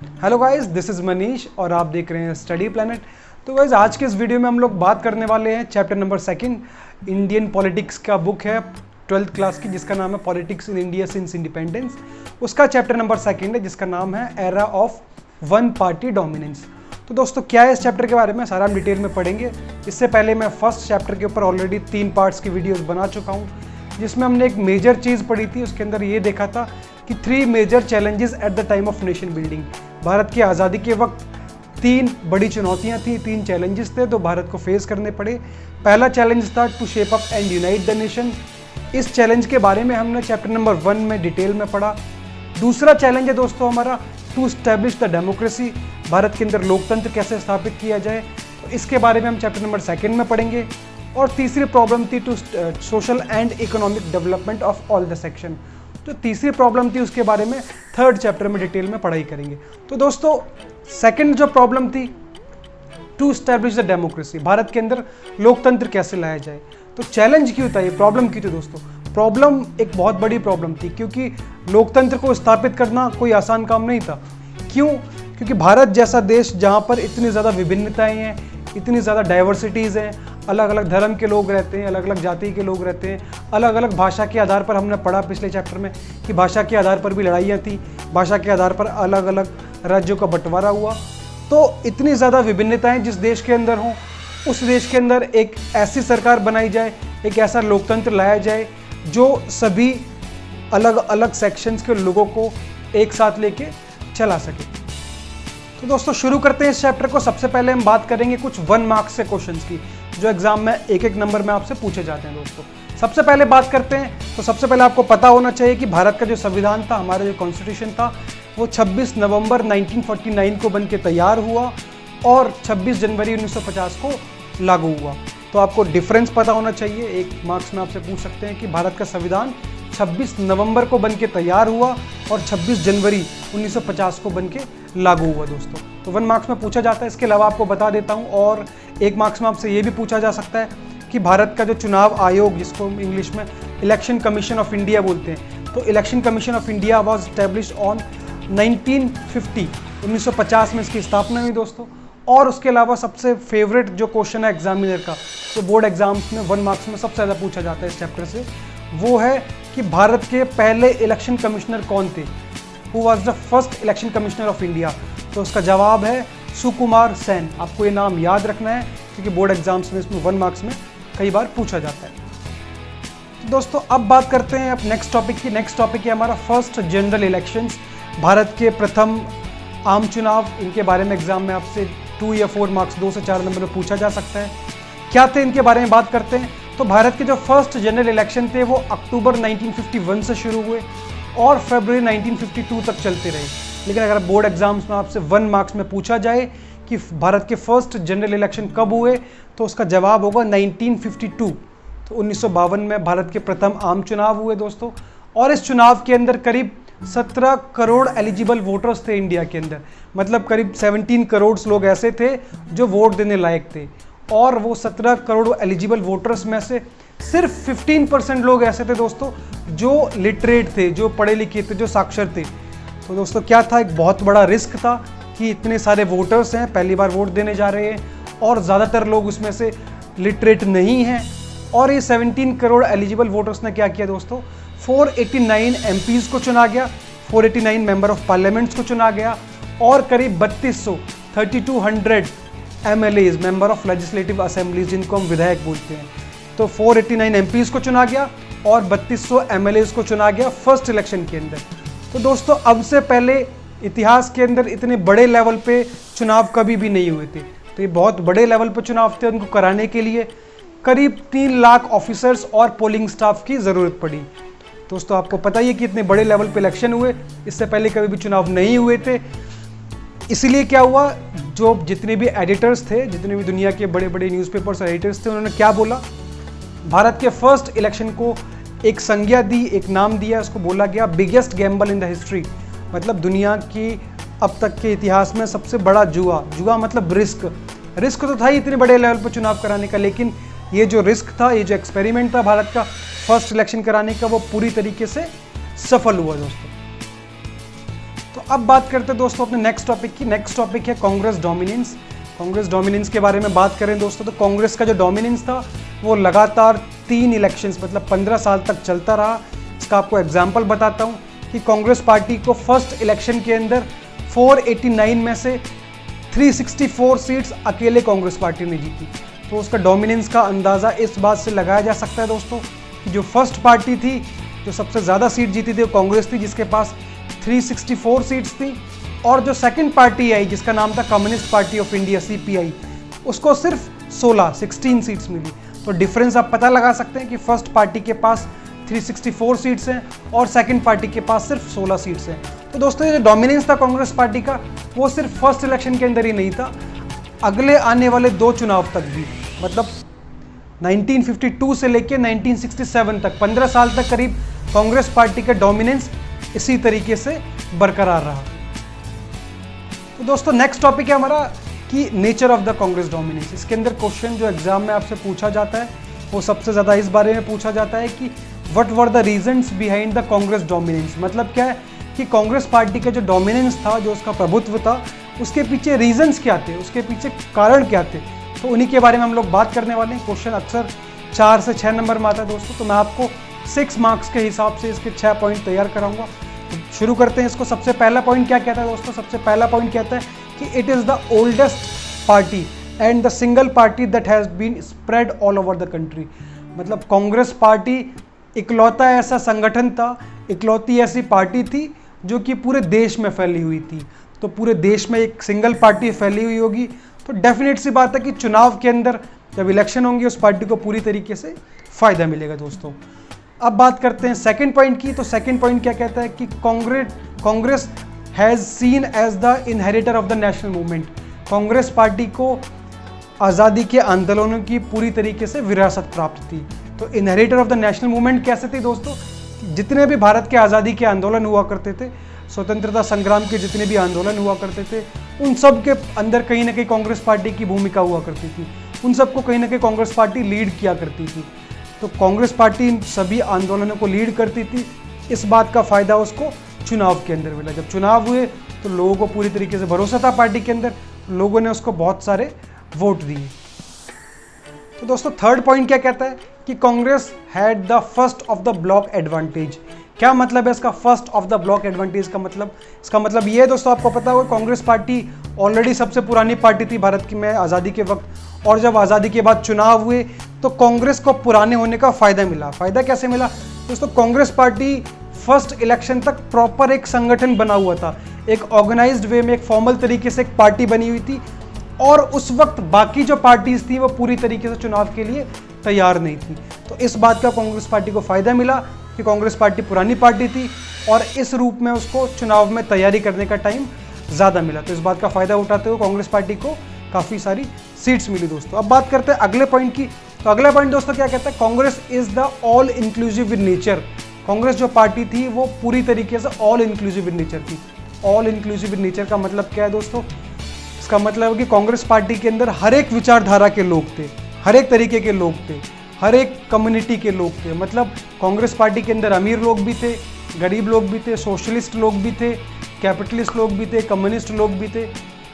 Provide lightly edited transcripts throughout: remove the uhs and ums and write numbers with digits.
Hello guys, this is Manish और आप देख रहे हैं स्टडी प्लैनेट। तो गाइस, आज के इस वीडियो में हम लोग बात करने वाले हैं चैप्टर नंबर 2 इंडियन पॉलिटिक्स का बुक है 12th क्लास की, जिसका नाम है politics in India since independence. उसका चैप्टर नंबर 2 है जिसका नाम है era of one party dominance. तो दोस्तों, क्या है इस चैप्टर के बारे में सारा हम डिटेल में पढ़ेंगे। इससे पहले मैं फर्स्ट चैप्टर के ऊपर ऑलरेडी 3 पार्ट्स की वीडियोस बना चुका हूँ, जिसमें हमने एक मेजर चीज़ पढ़ी थी। उसके अंदर ये देखा था कि 3 major challenges at the time of nation building. Bharat की आज़ादी के वक्त 3 बड़ी चुनौतियां थी, 3 चैलेंजेस थे तो भारत को फेस करने पड़े। पहला चैलेंज था to shape up and unite the nation. इस चैलेंज के बारे में हमने चैप्टर नंबर 1 में डिटेल में पढ़ा। दूसरा चैलेंज है दोस्तों हमारा to establish the democracy. Bharat के अंदर लोकतंत्र कैसे स्थापित किया जाए, तो इसके बारे में हम चैप्टर नंबर 2 में पढ़ेंगे। और तीसरी प्रॉब्लम थी to social and economic development of all the section. जो तीसरी प्रॉब्लम थी उसके बारे में 3rd चैप्टर में डिटेल में पढ़ाई करेंगे। तो दोस्तों, सेकंड जो प्रॉब्लम थी to establish the democracy, Bharat के अंदर लोकतंत्र कैसे लाया जाए। तो चैलेंज क्यों था, ये प्रॉब्लम क्यों थी दोस्तों। प्रॉब्लम एक बहुत बड़ी प्रॉब्लम थी, क्योंकि लोकतंत्र को स्थापित करना कोई आसान काम नहीं था। क्यों? क्योंकि भारत जैसा देश जहाँ पर इतनी ज़्यादा विभिन्नताएँ हैं, इतनी ज़्यादा डाइवर्सिटीज़ हैं, अलग अलग धर्म के लोग रहते हैं, अलग अलग जाति के लोग रहते हैं, अलग अलग भाषा के आधार पर हमने पढ़ा पिछले चैप्टर में कि भाषा के आधार पर भी लड़ाइयाँ थी, भाषा के आधार पर अलग अलग राज्यों का बंटवारा हुआ। तो इतनी ज़्यादा विभिन्नताएं जिस देश के अंदर हों, उस देश के अंदर एक ऐसी सरकार बनाई जाए, एक ऐसा लोकतंत्र लाया जाए जो सभी अलग अलग सेक्शंस के लोगों को एक साथ लेके चला सके। तो दोस्तों, शुरू करते हैं इस चैप्टर को। सबसे पहले हम बात करेंगे कुछ 1 मार्क्स से क्वेश्चंस की, जो एग्जाम में एक नंबर में आपसे पूछे जाते हैं दोस्तों। सबसे पहले बात करते हैं, तो सबसे पहले आपको पता होना चाहिए कि भारत का जो संविधान था, हमारा जो कॉन्स्टिट्यूशन था, वो 26 नवंबर 1949 को बन के तैयार हुआ और 26 जनवरी 1950 को लागू हुआ। तो आपको डिफरेंस पता होना चाहिए। 1 मार्क्स में आपसे पूछ सकते हैं कि भारत का संविधान 26 नवंबर को बन के तैयार हुआ और 26 जनवरी 1950 को बन के लागू हुआ दोस्तों। तो 1 मार्क्स में पूछा जाता है। इसके अलावा आपको बता देता हूँ, और 1 मार्क्स में आपसे ये भी पूछा जा सकता है कि भारत का जो चुनाव आयोग, जिसको हम इंग्लिश में इलेक्शन कमीशन ऑफ इंडिया बोलते हैं, तो election commission of India was establish on 1950 में इसकी स्थापना हुई दोस्तों। और उसके अलावा सबसे फेवरेट जो क्वेश्चन है एग्जामिनर का, तो बोर्ड एग्जाम्स में 1 मार्क्स में सबसे ज़्यादा पूछा जाता है इस चैप्टर से, वो है कि भारत के पहले इलेक्शन कमिश्नर कौन थे। Who was the first election commissioner of India. तो उसका जवाब है सुकुमार सेन। आपको ये नाम याद रखना है, क्योंकि बोर्ड एग्जाम्स में इसमें 1 मार्क्स में कई बार पूछा जाता है। तो दोस्तों, अब बात करते हैं अब नेक्स्ट टॉपिक की। नेक्स्ट टॉपिक है हमारा फर्स्ट जनरल इलेक्शंस, भारत के प्रथम आम चुनाव। इनके बारे में एग्जाम में आपसे 2 या 4 मार्क्स, 2 से 4 नंबर में पूछा जा सकता है। क्या थे इनके बारे में बात करते हैं। तो भारत के जो फर्स्ट जनरल इलेक्शन थे वो अक्टूबर 1951 से शुरू हुए और फरवरी 1952 तक चलते रहे। लेकिन अगर बोर्ड एग्जाम्स में आपसे 1 मार्क्स में पूछा जाए कि भारत के फर्स्ट जनरल इलेक्शन कब हुए, तो उसका जवाब होगा 1952। तो 1952 में भारत के प्रथम आम चुनाव हुए दोस्तों। और इस चुनाव के अंदर करीब 17 करोड़ एलिजिबल वोटर्स थे इंडिया के अंदर। मतलब करीब 17 करोड़ लोग ऐसे थे जो वोट देने लायक थे। और वो 17 करोड़ एलिजिबल वोटर्स में से सिर्फ 15% लोग ऐसे थे दोस्तों जो लिटरेट थे, जो पढ़े लिखे थे, जो साक्षर थे। तो दोस्तों, क्या था, एक बहुत बड़ा रिस्क था कि इतने सारे वोटर्स हैं, पहली बार वोट देने जा रहे हैं और ज़्यादातर लोग उसमें से लिटरेट नहीं हैं। और ये 17 करोड़ एलिजिबल वोटर्स ने क्या किया दोस्तों, 489 MPs को चुना गया, 489 मेंबर ऑफ पार्लियामेंट्स को चुना गया और करीब 3200 MLAs, member of legislative assemblies, जिनको हम विधायक बोलते हैं। तो 489 MPs को चुना गया और 3200 MLAs को चुना गया फर्स्ट इलेक्शन के अंदर। तो दोस्तों, अब से पहले इतिहास के अंदर इतने बड़े लेवल पे चुनाव कभी भी नहीं हुए थे। तो ये बहुत बड़े लेवल पे चुनाव थे। उनको कराने के लिए करीब 3 लाख ऑफिसर्स और पोलिंग स्टाफ की ज़रूरत पड़ी। दोस्तों, आपको पता ही है कि इतने बड़े लेवल पे इलेक्शन हुए, इससे पहले कभी भी चुनाव नहीं हुए थे। इसलिए क्या हुआ, जो जितने भी एडिटर्स थे, जितने भी दुनिया के बड़े बड़े न्यूज़पेपर्स और एडिटर्स थे, उन्होंने क्या बोला, भारत के फर्स्ट इलेक्शन को एक संज्ञा दी, एक नाम दिया, उसको बोला गया biggest Gamble in the history. मतलब दुनिया की अब तक के इतिहास में सबसे बड़ा जुआ। जुआ मतलब रिस्क तो था ही इतने बड़े लेवल पर चुनाव कराने का, लेकिन ये जो रिस्क था, ये जो एक्सपेरिमेंट था भारत का फर्स्ट इलेक्शन कराने का, वो पूरी तरीके से सफल हुआ दोस्तों। तो अब बात करते हैं दोस्तों अपने नेक्स्ट टॉपिक की। नेक्स्ट टॉपिक है कांग्रेस डोमिनेंस। कांग्रेस डोमिनेंस के बारे में बात करें दोस्तों, तो कांग्रेस का जो डोमिनेंस था वो लगातार 3 इलेक्शंस मतलब 15 साल तक चलता रहा। इसका आपको एग्जाम्पल बताता हूँ कि कांग्रेस पार्टी को फर्स्ट इलेक्शन के अंदर 489 में से 364 सीट्स अकेले कांग्रेस पार्टी ने जीती। तो उसका डोमिनेंस का अंदाज़ा इस बात से लगाया जा सकता है दोस्तों कि जो फर्स्ट पार्टी थी जो सबसे ज़्यादा सीट जीती थी वो कांग्रेस थी, जिसके पास 364 सीट्स थी। और जो सेकंड पार्टी आई जिसका नाम था communist party of India CPI, उसको सिर्फ 16 सीट्स मिली। तो डिफरेंस आप पता लगा सकते हैं कि फर्स्ट पार्टी के पास 364 सीट्स हैं और सेकंड पार्टी के पास सिर्फ 16 सीट्स हैं। तो दोस्तों ये जो डोमिनेंस था कांग्रेस पार्टी का वो सिर्फ फर्स्ट इलेक्शन के अंदर ही नहीं था, अगले आने वाले 2 चुनाव तक भी, मतलब 1952 से लेकर 1967 तक 15 साल तक करीब कांग्रेस पार्टी का डोमिनेंस इसी तरीके से बरकरार रहा। तो दोस्तों नेक्स्ट टॉपिक है हमारा कि nature of the Congress dominance. इसके अंदर क्वेश्चन जो एग्जाम में आपसे पूछा जाता है वो सबसे ज़्यादा इस बारे में पूछा जाता है कि what were the reasons behind the Congress dominance. मतलब क्या है कि कांग्रेस पार्टी का जो डोमिनेंस था, जो उसका प्रभुत्व था, उसके पीछे रीजंस क्या थे, उसके पीछे कारण क्या थे। तो उन्हीं के बारे में हम लोग बात करने वाले हैं। क्वेश्चन अक्सर 4 से 6 नंबर में आता है दोस्तों, तो मैं आपको 6 मार्क्स के हिसाब से इसके 6 पॉइंट तैयार कराऊंगा। तो शुरू करते हैं इसको। सबसे पहला पॉइंट क्या कहता है दोस्तों? सबसे पहला पॉइंट कहता है कि it is the oldest party and the single party that has been spread all over the country. मतलब कांग्रेस पार्टी इकलौता ऐसा संगठन था, इकलौती ऐसी पार्टी थी जो कि पूरे देश में फैली हुई थी। तो पूरे देश में एक सिंगल पार्टी फैली हुई होगी तो डेफिनेट सी बात है कि चुनाव के अंदर जब इलेक्शन होंगे उस पार्टी को पूरी तरीके से फ़ायदा मिलेगा दोस्तों। अब बात करते हैं सेकंड पॉइंट की। तो सेकंड पॉइंट क्या कहता है कि Congress has seen as the inheritor of the national movement. Congress party को आज़ादी के आंदोलनों की पूरी तरीके से विरासत प्राप्त थी। तो inheritor of the national movement कैसे थी दोस्तों? जितने भी भारत के आज़ादी के आंदोलन हुआ करते थे, स्वतंत्रता संग्राम के जितने भी आंदोलन हुआ करते थे, उन सब के अंदर कहीं ना कहीं कांग्रेस पार्टी की भूमिका हुआ करती थी। उन सबको कहीं ना कहीं कांग्रेस पार्टी लीड किया करती थी। तो कांग्रेस पार्टी इन सभी आंदोलनों को लीड करती थी। इस बात का फ़ायदा उसको चुनाव के अंदर मिला। जब चुनाव हुए तो लोगों को पूरी तरीके से भरोसा था पार्टी के अंदर, लोगों ने उसको बहुत सारे वोट दिए। तो दोस्तों थर्ड पॉइंट क्या कहता है कि Congress had the first of the block advantage. क्या मतलब है इसका first of the block advantage का मतलब? इसका मतलब ये है दोस्तों, आपको पता होगा कांग्रेस पार्टी ऑलरेडी सबसे पुरानी पार्टी थी भारत की में आज़ादी के वक्त, और जब आज़ादी के बाद चुनाव हुए तो कांग्रेस को पुराने होने का फ़ायदा मिला। फ़ायदा कैसे मिला दोस्तों? कांग्रेस पार्टी फर्स्ट इलेक्शन तक प्रॉपर एक संगठन बना हुआ था, एक ऑर्गेनाइज्ड वे में, एक फॉर्मल तरीके से एक पार्टी बनी हुई थी, और उस वक्त बाकी जो पार्टीज थी वो पूरी तरीके से चुनाव के लिए तैयार नहीं थी। तो इस बात का कांग्रेस पार्टी को फ़ायदा मिला कि कांग्रेस पार्टी पुरानी पार्टी थी और इस रूप में उसको चुनाव में तैयारी करने का टाइम ज़्यादा मिला। तो इस बात का फ़ायदा उठाते हुए कांग्रेस पार्टी को काफ़ी सारी सीट्स मिली दोस्तों। अब बात करते हैं अगले पॉइंट की। तो अगला पॉइंट दोस्तों क्या कहता है? Congress is the all inclusive in nature. Congress जो पार्टी थी वो पूरी तरीके से ऑल इंक्लूसिव इन नेचर थी। ऑल इंक्लूसिव इन नेचर का मतलब क्या है दोस्तों? इसका मतलब है कि कांग्रेस पार्टी के अंदर हर एक विचारधारा के लोग थे, हर एक तरीके के लोग थे, हर एक कम्युनिटी के लोग थे। मतलब कांग्रेस पार्टी के अंदर अमीर लोग भी थे, गरीब लोग भी थे, सोशलिस्ट लोग भी थे, कैपिटलिस्ट लोग भी थे, कम्युनिस्ट लोग भी थे,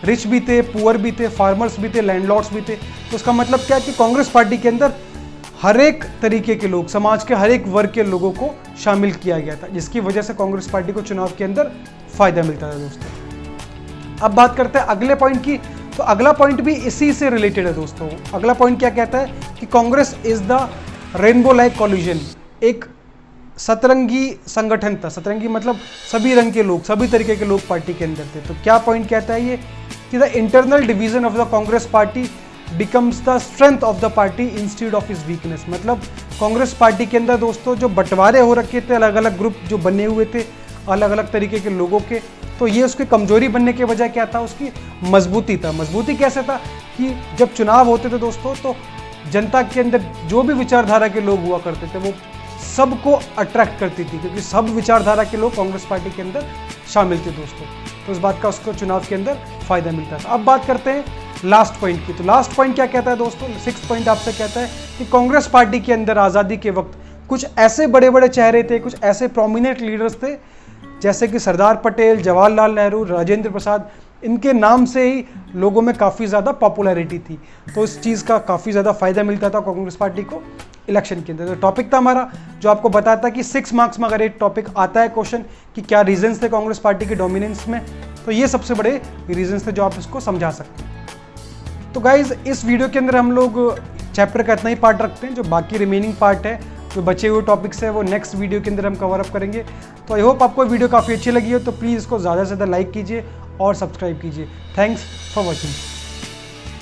रिच भी थे, पुअर भी थे, फार्मर्स भी थे, लैंडलॉर्ड्स भी थे। तो उसका मतलब क्या है कि कांग्रेस पार्टी के अंदर हर एक तरीके के लोग, समाज के हर एक वर्ग के लोगों को शामिल किया गया था, जिसकी वजह से कांग्रेस पार्टी को चुनाव के अंदर फ़ायदा मिलता था दोस्तों। अब बात करते हैं अगले पॉइंट की। तो अगला पॉइंट भी इसी से रिलेटेड है दोस्तों। अगला पॉइंट क्या कहता है कि Congress is the rainbow like collusion. एक सतरंगी संगठन था। सतरंगी मतलब सभी रंग के लोग, सभी तरीके के लोग पार्टी के अंदर थे। तो क्या पॉइंट कहता है ये कि the internal division of the Congress party becomes the strength of the party instead of is weakness. मतलब कांग्रेस पार्टी के अंदर दोस्तों जो बंटवारे हो रखे थे, अलग अलग ग्रुप जो बने हुए थे अलग अलग तरीके के लोगों के, तो ये उसकी कमजोरी बनने के बजाय क्या था? उसकी मजबूती था। मजबूती कैसे था कि जब चुनाव होते थे दोस्तों तो जनता के अंदर जो भी विचारधारा के लोग हुआ करते थे वो सबको अट्रैक्ट करती थी, क्योंकि सब विचारधारा के लोग कांग्रेस पार्टी के अंदर शामिल थे दोस्तों। तो इस बात का उसको चुनाव के अंदर फायदा मिलता था। अब बात करते हैं लास्ट पॉइंट की। तो लास्ट पॉइंट क्या कहता है दोस्तों? 6th पॉइंट आपसे कहता है कि कांग्रेस पार्टी के अंदर आज़ादी के वक्त कुछ ऐसे बड़े बड़े चेहरे थे, कुछ ऐसे प्रोमिनेंट लीडर्स थे जैसे कि सरदार पटेल, जवाहरलाल नेहरू, राजेंद्र प्रसाद, इनके नाम से ही लोगों में काफ़ी ज़्यादा पॉपुलैरिटी थी। तो इस चीज़ का काफ़ी ज़्यादा फ़ायदा मिलता था कांग्रेस पार्टी को इलेक्शन के अंदर। तो टॉपिक था हमारा जो आपको बताता कि 6 मार्क्स में अगर एक टॉपिक आता है क्वेश्चन कि क्या रीजंस थे कांग्रेस पार्टी के डोमिनेंस में, तो ये सबसे बड़े रीजंस थे जो आप इसको समझा सकते हैं। तो गाइज इस वीडियो के अंदर हम लोग चैप्टर का इतना ही पार्ट रखते हैं, जो बाकी रिमेनिंग पार्ट है, जो बचे हुए टॉपिक्स है, वो नेक्स्ट वीडियो के अंदर हम कवर अप करेंगे। तो आई होप आपको वीडियो काफ़ी अच्छी लगी हो, तो प्लीज़ इसको ज़्यादा से ज़्यादा लाइक कीजिए और सब्सक्राइब कीजिए। Thanks for watching.